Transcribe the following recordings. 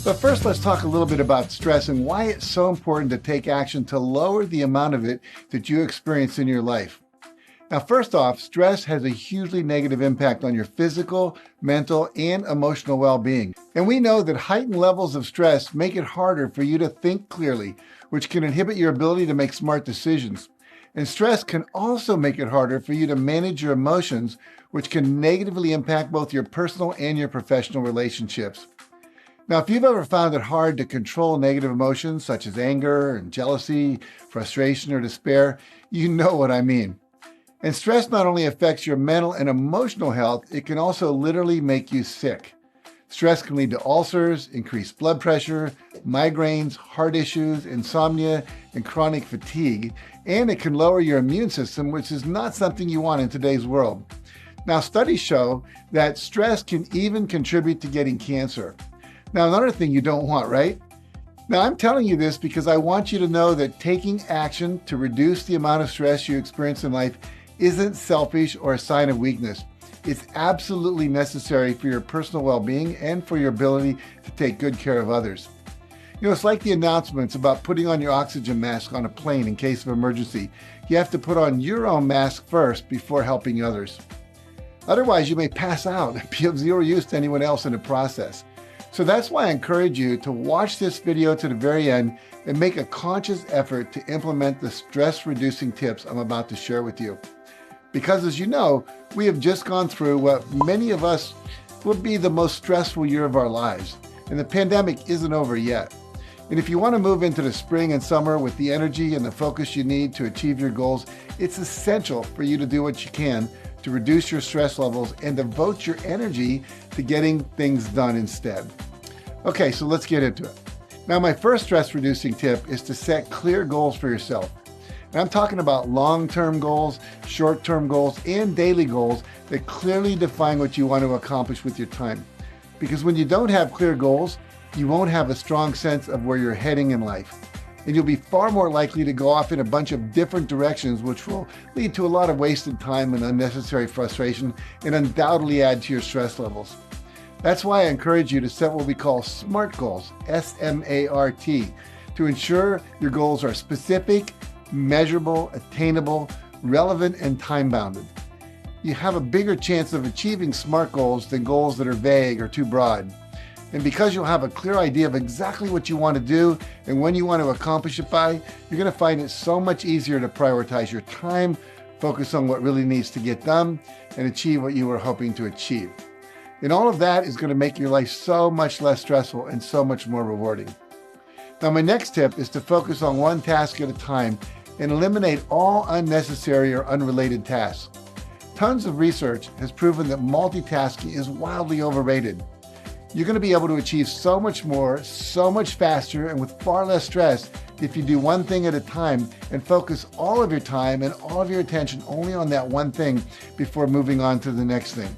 But first, let's talk a little bit about stress and why it's so important to take action to lower the amount of it that you experience in your life. Now, first off, stress has a hugely negative impact on your physical, mental, and emotional well-being. And we know that heightened levels of stress make it harder for you to think clearly, which can inhibit your ability to make smart decisions. And stress can also make it harder for you to manage your emotions, which can negatively impact both your personal and your professional relationships. Now, if you've ever found it hard to control negative emotions such as anger and jealousy, frustration, or despair, you know what I mean. And stress not only affects your mental and emotional health, it can also literally make you sick. Stress can lead to ulcers, increased blood pressure, migraines, heart issues, insomnia, and chronic fatigue, and it can lower your immune system, which is not something you want in today's world. Now, studies show that stress can even contribute to getting cancer. Now, another thing you don't want, right? Now, I'm telling you this because I want you to know that taking action to reduce the amount of stress you experience in life isn't selfish or a sign of weakness. It's absolutely necessary for your personal well-being and for your ability to take good care of others. You know, it's like the announcements about putting on your oxygen mask on a plane in case of emergency. You have to put on your own mask first before helping others. Otherwise, you may pass out and be of zero use to anyone else in the process. So that's why I encourage you to watch this video to the very end and make a conscious effort to implement the stress-reducing tips I'm about to share with you. Because as you know, we have just gone through what many of us would be the most stressful year of our lives, and the pandemic isn't over yet. And if you want to move into the spring and summer with the energy and the focus you need to achieve your goals, it's essential for you to do what you can to reduce your stress levels and devote your energy to getting things done instead. Okay, so let's get into it. Now, my first stress-reducing tip is to set clear goals for yourself. And I'm talking about long-term goals, short-term goals, and daily goals that clearly define what you want to accomplish with your time. Because when you don't have clear goals, you won't have a strong sense of where you're heading in life. And you'll be far more likely to go off in a bunch of different directions, which will lead to a lot of wasted time and unnecessary frustration and undoubtedly add to your stress levels. That's why I encourage you to set what we call SMART goals, S-M-A-R-T, to ensure your goals are specific, measurable, attainable, relevant, and time-bounded. You have a bigger chance of achieving SMART goals than goals that are vague or too broad. And because you'll have a clear idea of exactly what you want to do and when you want to accomplish it by, you're going to find it so much easier to prioritize your time, focus on what really needs to get done, and achieve what you were hoping to achieve. And all of that is going to make your life so much less stressful and so much more rewarding. Now, my next tip is to focus on one task at a time and eliminate all unnecessary or unrelated tasks. Tons of research has proven that multitasking is wildly overrated. You're going to be able to achieve so much more, so much faster, and with far less stress if you do one thing at a time and focus all of your time and all of your attention only on that one thing before moving on to the next thing.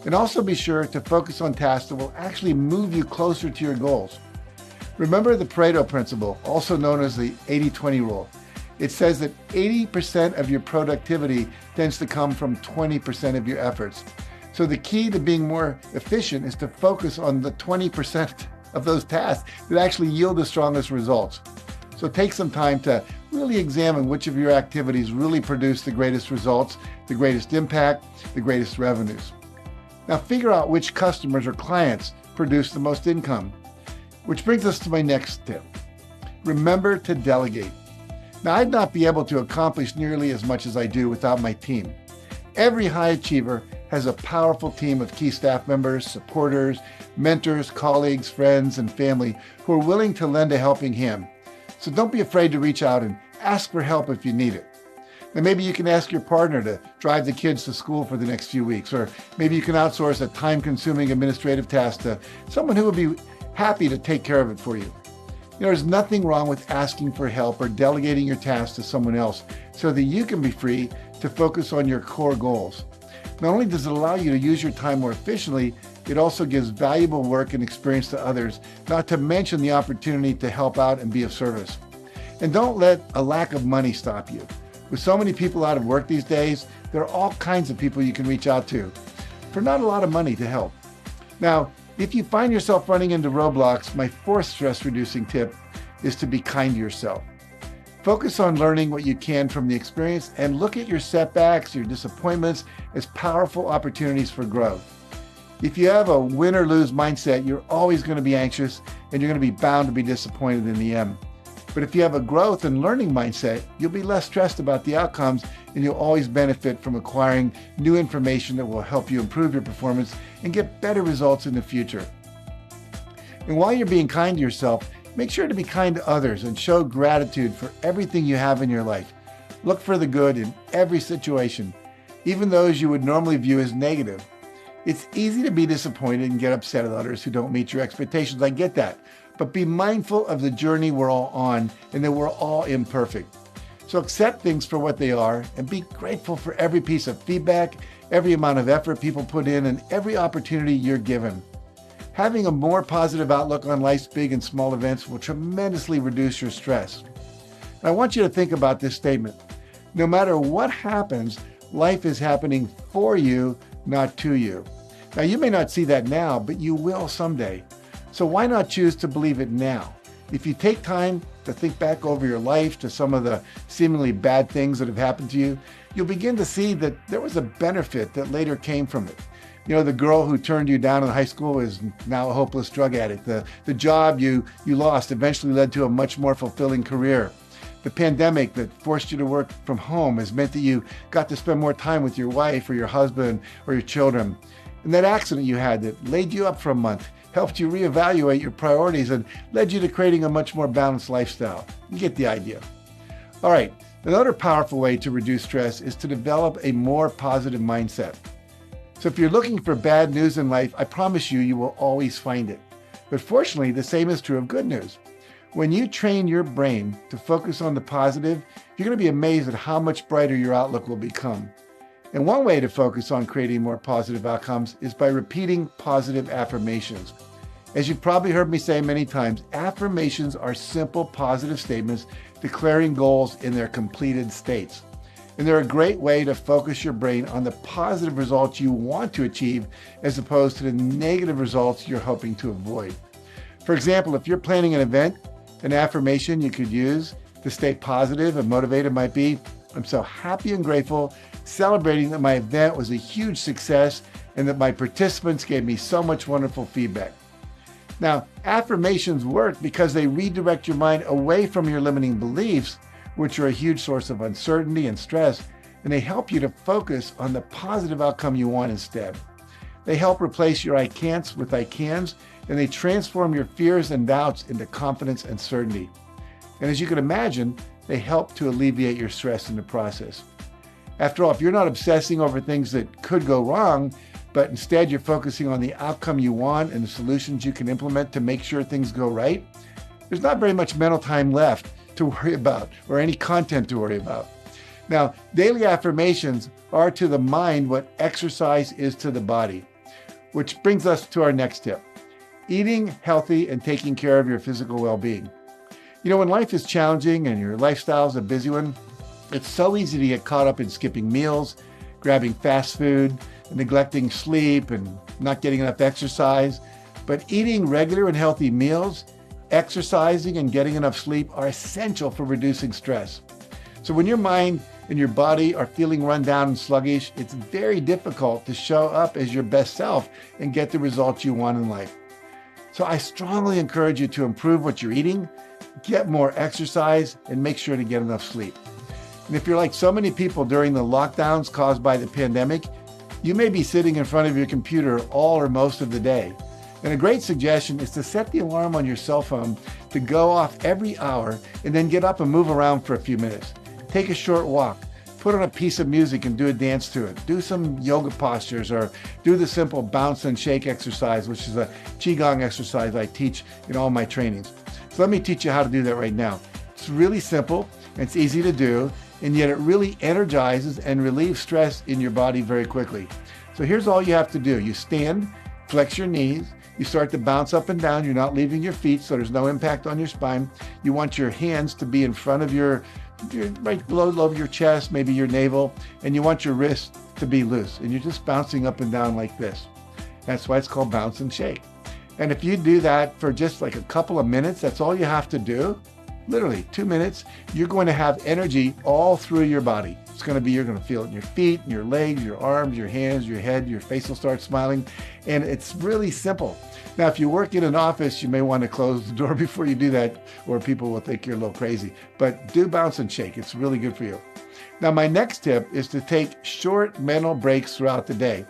And also be sure to focus on tasks that will actually move you closer to your goals. Remember the Pareto principle, also known as the 80-20 rule. It says that 80% of your productivity tends to come from 20% of your efforts. So the key to being more efficient is to focus on the 20% of those tasks that actually yield the strongest results. So take some time to really examine which of your activities really produce the greatest results, the greatest impact, the greatest revenues. Now figure out which customers or clients produce the most income. Which brings us to my next tip. Remember to delegate. Now, I'd not be able to accomplish nearly as much as I do without my team. Every high achiever has a powerful team of key staff members, supporters, mentors, colleagues, friends, and family who are willing to lend a helping hand. So don't be afraid to reach out and ask for help if you need it. And maybe you can ask your partner to drive the kids to school for the next few weeks, or maybe you can outsource a time-consuming administrative task to someone who would be happy to take care of it for you. There's nothing wrong with asking for help or delegating your tasks to someone else so that you can be free to focus on your core goals. Not only does it allow you to use your time more efficiently, it also gives valuable work and experience to others, not to mention the opportunity to help out and be of service. And don't let a lack of money stop you. With so many people out of work these days, there are all kinds of people you can reach out to for not a lot of money to help. Now, If you find yourself running into roadblocks, my fourth stress reducing tip is to be kind to yourself. Focus on learning what you can from the experience and look at your setbacks, your disappointments as powerful opportunities for growth. If you have a win or lose mindset, you're always going to be anxious and you're going to be bound to be disappointed in the end. But if you have a growth and learning mindset, you'll be less stressed about the outcomes and you'll always benefit from acquiring new information that will help you improve your performance and get better results in the future. And while you're being kind to yourself, make sure to be kind to others and show gratitude for everything you have in your life. Look for the good in every situation, even those you would normally view as negative. It's easy to be disappointed and get upset at others who don't meet your expectations. I get that. But be mindful of the journey we're all on and that we're all imperfect. So accept things for what they are and be grateful for every piece of feedback, every amount of effort people put in, and every opportunity you're given. Having a more positive outlook on life's big and small events will tremendously reduce your stress. And I want you to think about this statement. No matter what happens, life is happening for you, not to you. Now, you may not see that now, but you will someday. So why not choose to believe it now? If you take time to think back over your life to some of the seemingly bad things that have happened to you, you'll begin to see that there was a benefit that later came from it. You know, the girl who turned you down in high school is now a hopeless drug addict. The job you lost eventually led to a much more fulfilling career. The pandemic that forced you to work from home has meant that you got to spend more time with your wife or your husband or your children. And that accident you had that laid you up for a month helped you reevaluate your priorities and led you to creating a much more balanced lifestyle. You get the idea. All right, another powerful way to reduce stress is to develop a more positive mindset. So if you're looking for bad news in life, I promise you will always find it. But fortunately, the same is true of good news. When you train your brain to focus on the positive, you're going to be amazed at how much brighter your outlook will become. And one way to focus on creating more positive outcomes is by repeating positive affirmations. As you've probably heard me say many times, affirmations are simple positive statements declaring goals in their completed states. And they're a great way to focus your brain on the positive results you want to achieve as opposed to the negative results you're hoping to avoid. For example, if you're planning an event, an affirmation you could use to stay positive and motivated might be, I'm so happy and grateful, celebrating that my event was a huge success and that my participants gave me so much wonderful feedback. Now, affirmations work because they redirect your mind away from your limiting beliefs, which are a huge source of uncertainty and stress, and they help you to focus on the positive outcome you want instead. They help replace your I can'ts with I cans, and they transform your fears and doubts into confidence and certainty. And as you can imagine, they help to alleviate your stress in the process. After all, if you're not obsessing over things that could go wrong, but instead you're focusing on the outcome you want and the solutions you can implement to make sure things go right, there's not very much mental time left to worry about or any content to worry about. Now, daily affirmations are to the mind what exercise is to the body, which brings us to our next tip, eating healthy and taking care of your physical well-being. You know, when life is challenging and your lifestyle is a busy one, it's so easy to get caught up in skipping meals, grabbing fast food, neglecting sleep, and not getting enough exercise. But eating regular and healthy meals, exercising, and getting enough sleep are essential for reducing stress. So when your mind and your body are feeling run down and sluggish, it's very difficult to show up as your best self and get the results you want in life. So I strongly encourage you to improve what you're eating, get more exercise, and make sure to get enough sleep. And if you're like so many people during the lockdowns caused by the pandemic, you may be sitting in front of your computer all or most of the day. And a great suggestion is to set the alarm on your cell phone to go off every hour and then get up and move around for a few minutes. Take a short walk, put on a piece of music and do a dance to it. Do some yoga postures or do the simple bounce and shake exercise, which is a Qigong exercise I teach in all my trainings. So let me teach you how to do that right now. It's really simple, and it's easy to do, and yet it really energizes and relieves stress in your body very quickly. So here's all you have to do. You stand, flex your knees, you start to bounce up and down. You're not leaving your feet, so there's no impact on your spine. You want your hands to be in front of your right below your chest, maybe your navel, and you want your wrists to be loose. And you're just bouncing up and down like this. That's why it's called bounce and shake. And if you do that for just like a couple of minutes, that's all you have to do. Literally 2 minutes, you're going to have energy all through your body. You're going to feel it in your feet, your legs, your arms, your hands, your head, your face will start smiling. And it's really simple. Now, if you work in an office, you may want to close the door before you do that, or people will think you're a little crazy. But do bounce and shake. It's really good for you. Now, my next tip is to take short mental breaks throughout the day.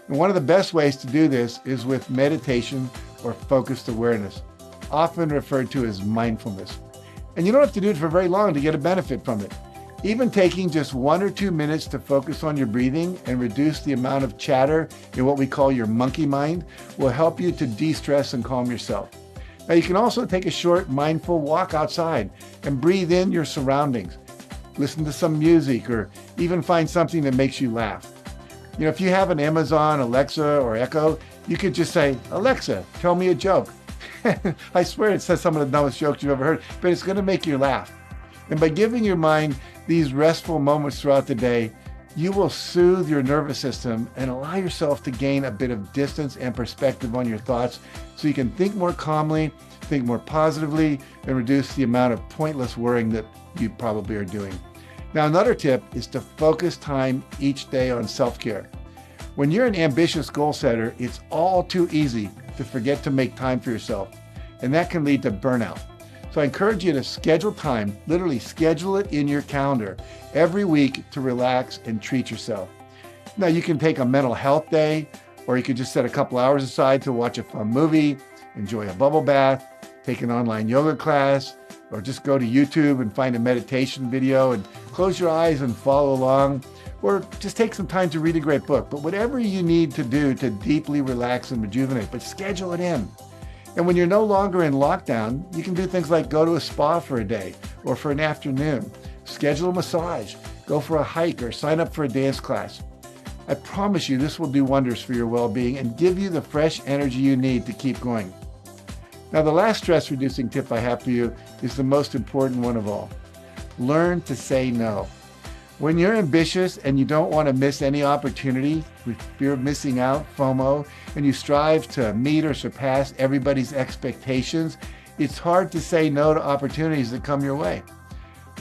And one of the best ways to do this is with meditation or focused awareness, often referred to as mindfulness. And you don't have to do it for very long to get a benefit from it. Even taking just 1 or 2 minutes to focus on your breathing and reduce the amount of chatter in what we call your monkey mind will help you to de-stress and calm yourself. Now, you can also take a short mindful walk outside and breathe in your surroundings. Listen to some music or even find something that makes you laugh. You know, if you have an Amazon, Alexa, or Echo, you could just say, "Alexa, tell me a joke." I swear it says some of the dumbest jokes you've ever heard, but it's going to make you laugh. And by giving your mind these restful moments throughout the day, you will soothe your nervous system and allow yourself to gain a bit of distance and perspective on your thoughts so you can think more calmly, think more positively, and reduce the amount of pointless worrying that you probably are doing. Now, another tip is to focus time each day on self-care. When you're an ambitious goal setter, it's all too easy to forget to make time for yourself, and that can lead to burnout. So I encourage you to schedule time, literally schedule it in your calendar every week to relax and treat yourself. Now, you can take a mental health day, or you can just set a couple hours aside to watch a fun movie, enjoy a bubble bath, take an online yoga class, or just go to YouTube and find a meditation video and close your eyes and follow along, or just take some time to read a great book. But whatever you need to do to deeply relax and rejuvenate, but schedule it in. And when you're no longer in lockdown, you can do things like go to a spa for a day or for an afternoon, schedule a massage, go for a hike, or sign up for a dance class. I promise you this will do wonders for your well-being and give you the fresh energy you need to keep going. Now, the last stress-reducing tip I have for you is the most important one of all. Learn to say no. When you're ambitious and you don't want to miss any opportunity with fear of missing out, FOMO, and you strive to meet or surpass everybody's expectations, it's hard to say no to opportunities that come your way.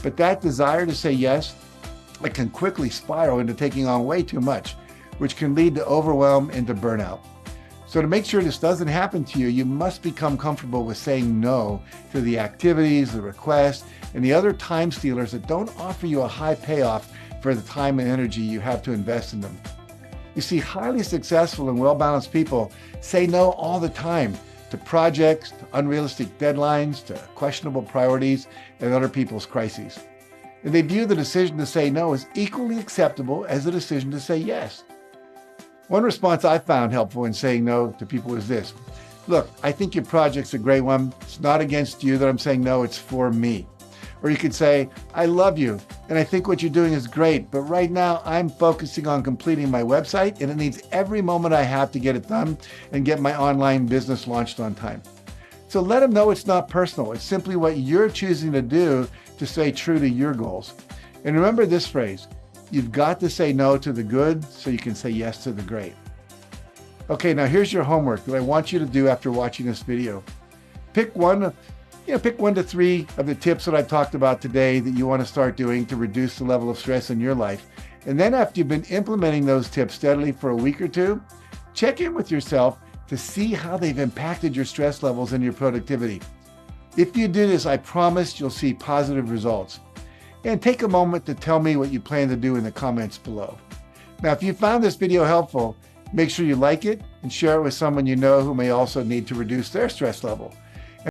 But that desire to say yes, it can quickly spiral into taking on way too much, which can lead to overwhelm and to burnout. So to make sure this doesn't happen to you, you must become comfortable with saying no to the activities, the requests, and the other time stealers that don't offer you a high payoff for the time and energy you have to invest in them. You see, highly successful and well-balanced people say no all the time to projects, to unrealistic deadlines, to questionable priorities, and other people's crises. And they view the decision to say no as equally acceptable as the decision to say yes. One response I found helpful in saying no to people is this: "Look, I think your project's a great one. It's not against you that I'm saying no, it's for me." Or you could say, "I love you, and I think what you're doing is great, but right now I'm focusing on completing my website, and it needs every moment I have to get it done and get my online business launched on time." So let them know it's not personal. It's simply what you're choosing to do to stay true to your goals. And remember this phrase: you've got to say no to the good so you can say yes to the great. Okay, now here's your homework that I want you to do after watching this video. Pick one to three of the tips that I've talked about today that you want to start doing to reduce the level of stress in your life. And then after you've been implementing those tips steadily for a week or two, check in with yourself to see how they've impacted your stress levels and your productivity. If you do this, I promise you'll see positive results. And take a moment to tell me what you plan to do in the comments below. Now, if you found this video helpful, make sure you like it and share it with someone you know who may also need to reduce their stress level.